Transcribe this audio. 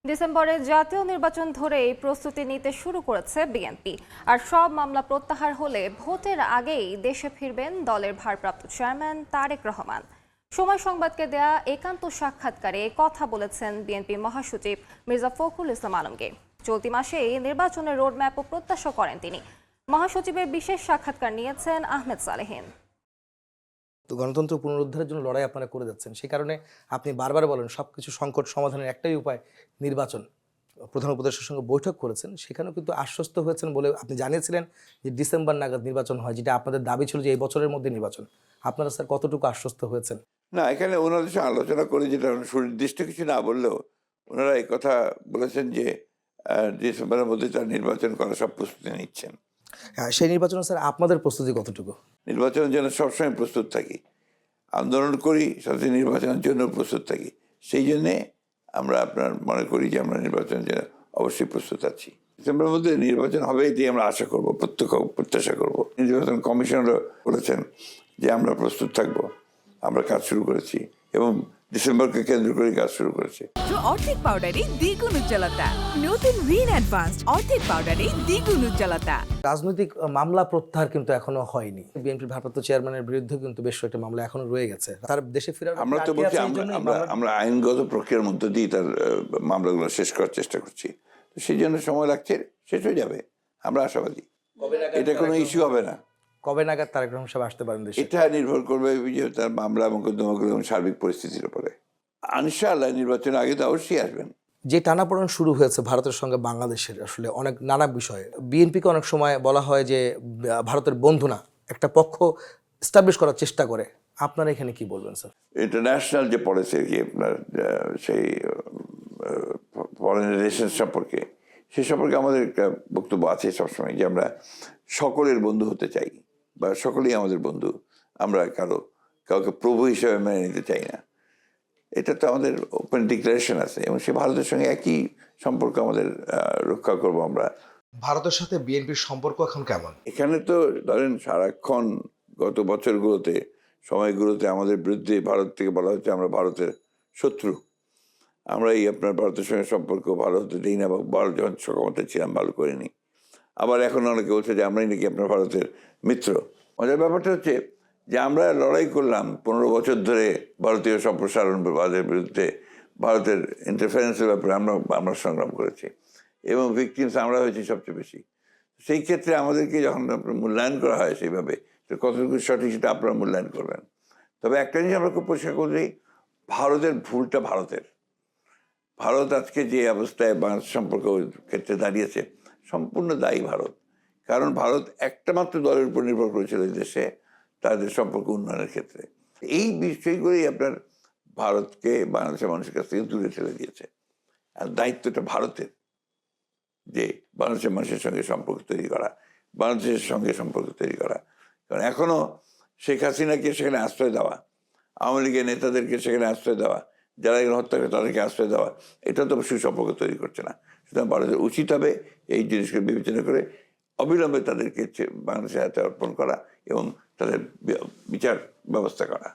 ডিসেম্বরে জাতীয় নির্বাচন ধরেই প্রস্তুতি নিতে শুরু করেছে বিএনপি। আর সব মামলা প্রত্যাহার হলে ভোটের আগেই দেশে ফিরবেন দলের ভারপ্রাপ্ত চেয়ারম্যান তারেক রহমান। সময় সংবাদকে দেয়া একান্ত সাক্ষাৎকারে কথা বলেছেন বিএনপি মহাসচিব মির্জা ফখরুল ইসলাম আলমগীর। চলতি মাসেই নির্বাচনের রোডম্যাপও প্রত্যাশা করেন তিনি। মহাসচিবের বিশেষ সাক্ষাৎকার নিয়েছেন আহমেদ সালেহীন। তো গণতন্ত্র পুনরুদ্ধারের জন্য লড়াই আপনারা করে যাচ্ছেন, সেই কারণে আপনি বারবার বলেন সবকিছু সংকট সমাধানের একটাই উপায় নির্বাচন। প্রধান উপদেষ্টার সঙ্গে বৈঠক করেছেন, সেখানেও কিন্তু আশ্বস্ত হয়েছেন বলে আপনি জানিয়েছিলেন যে ডিসেম্বর নাগাদ নির্বাচন হয়, যেটা আপনাদের দাবি ছিল যে এই বছরের মধ্যে নির্বাচন। আপনারা স্যার কতটুকু আশ্বস্ত হয়েছেন? না, এখানে ওনাদের সঙ্গে আলোচনা করে যেটা সুনির্দিষ্ট কিছু না বললেও ওনারা এই কথা বলেছেন যে ডিসেম্বরের মধ্যে তার নির্বাচন করার সব প্রস্তুতি নিচ্ছেন। হ্যাঁ, সেই নির্বাচনে স্যার আপনাদের প্রস্তুতি কতটুকু? নির্বাচনের জন্য সবসময় প্রস্তুত থাকি, আন্দোলন করি, সাথে নির্বাচনের জন্য প্রস্তুত থাকি। সেই জন্যে আমরা মনে করি যে আমরা নির্বাচনের জন্য অবশ্যই প্রস্তুত আছি। ডিসেম্বরের মধ্যে নির্বাচন হবে এটি আমরা আশা করব, প্রত্যাশা করব। নির্বাচন কমিশনারও বলেছেন যে আমরা প্রস্তুত থাকব। আমরা কাজ শুরু করেছি এবং ডিসেম্বরকে কেন্দ্র করে কাজ শুরু করেছে। অর্ধেক পাউডারে দ্বিগুণ উজ্জ্বলতা, নতুন রিন অ্যাডভান্সড অর্ধেক পাউডারে দ্বিগুণ উজ্জ্বলতা। রাজনৈতিক মামলা প্রত্যাহার কিন্তু এখনো হয়নি। বিএনপির ভারপ্রাপ্ত চেয়ারম্যানের বিরুদ্ধে কিন্তু বেশ কয়েকটা মামলা এখনো রয়ে গেছে। তার দেশে ফেরার আমরা তো বলছি আমরা আইনগত প্রক্রিয়ার মধ্যে দিয়ে তার মামলাগুলো শেষ করার চেষ্টা করছি। সেই জন্য সময় লাগছে, শেষ হয়ে যাবে, আমরা আশাবাদী। এটা কোনো ইস্যু হবে না। কবে নাগাদ তারেক রহমান সাহেব আসতে পারেন দেশে? এটা নির্ভর করবে তার মামলা মোকদ্দমাগুলো এবং সার্বিক পরিস্থিতির উপরে। ইনশাআল্লাহ নির্বাচনের আগে তো অবশ্যই আসবেন। যে টানাপোড়েন শুরু হয়েছে ভারতের সঙ্গে বাংলাদেশের, আসলে অনেক নানা বিষয়ে বিএনপিকে অনেক সময় বলা হয় যে ভারতের বন্ধু না, একটা পক্ষ এস্টাবলিশ করার চেষ্টা করে। আপনারা এখানে কি বলবেন স্যার? ইন্টারন্যাশনাল যে পলিসি আর কি আপনার, সেই ফরেন রিলেশন সম্পর্কে, সে সম্পর্কে আমাদের একটা বক্তব্য আছে সবসময় যে আমরা সকলের বন্ধু হতে চাই, বা সকলেই আমাদের বন্ধু। আমরা কাউকে প্রভু হিসেবে মেনে নিতে চাই না। এটা তো আমাদের ওপেন ডিক্লারেশন আছে, এবং সে ভারতের সঙ্গে একই সম্পর্ক আমাদের রক্ষা করব আমরা। ভারতের সাথে বিএনপির সম্পর্ক এখন কেমন? এখানে তো ধরেন সারাক্ষণ গত বছরগুলোতে, সময়গুলোতে আমাদের বিরুদ্ধে ভারত থেকে বলা হচ্ছে আমরা ভারতের শত্রু, আমরা এই আপনার ভারতের সঙ্গে সম্পর্ক ভালো হতে দিই না, বা ভারত যখন সক্ষমতা ছিলাম ভালো করিনি। আবার এখন অনেকে বলছে যে আমরাই নাকি আপনার ভারতের মিত্র। মজার ব্যাপারটা হচ্ছে যে আমরা লড়াই করলাম 15 বছর ধরে ভারতীয় সম্প্রসারণবাদের বিরুদ্ধে, ভারতের ইন্টারফারেন্সের ব্যাপারে আমরা সংগ্রাম করেছি, এবং ভিকটিমস আমরা হয়েছি সবচেয়ে বেশি। সেই ক্ষেত্রে আমাদেরকে যখন আপনার মূল্যায়ন করা হয় সেইভাবে, কতটুকু সঠিক সেটা আপনারা মূল্যায়ন করবেন। তবে একটা জিনিস আমরা খুব পরিষ্কার করি, ভারতের ভুলটা ভারতের। ভারত আজকে যে অবস্থায় বাংলাদেশ সম্পর্ক ক্ষেত্রে দাঁড়িয়েছে, সম্পূর্ণ দায়ী ভারত। কারণ ভারত একটা মাত্র দলের উপর নির্ভর করেছিল এই দেশে তাদের সম্পর্ক উন্নয়নের ক্ষেত্রে। এই বিষয়গুলোই আপনার ভারতকে বাংলাদেশের মানুষের কাছ থেকে দূরে ঠেলে দিয়েছে। আর দায়িত্বটা ভারতের, যে বাংলাদেশের মানুষের সঙ্গে সম্পর্ক তৈরি করা, বাংলাদেশের সঙ্গে সম্পর্ক তৈরি করা। কারণ এখনও শেখ হাসিনাকে সেখানে আশ্রয় দেওয়া, আওয়ামী লীগের নেতাদেরকে সেখানে আশ্রয় দেওয়া, যারা এখানে হত্যা করে তাদেরকে আশ্রয় দেওয়া, এটা তো সুসম্পর্ক তৈরি করছে না। সুতরাং ভারতের উচিত হবে এই জিনিসকে বিবেচনা করে অবিলম্বে তাদেরকে বাংলাদেশের হাতে অর্পণ করা এবং তাদের বিচার ব্যবস্থা করা।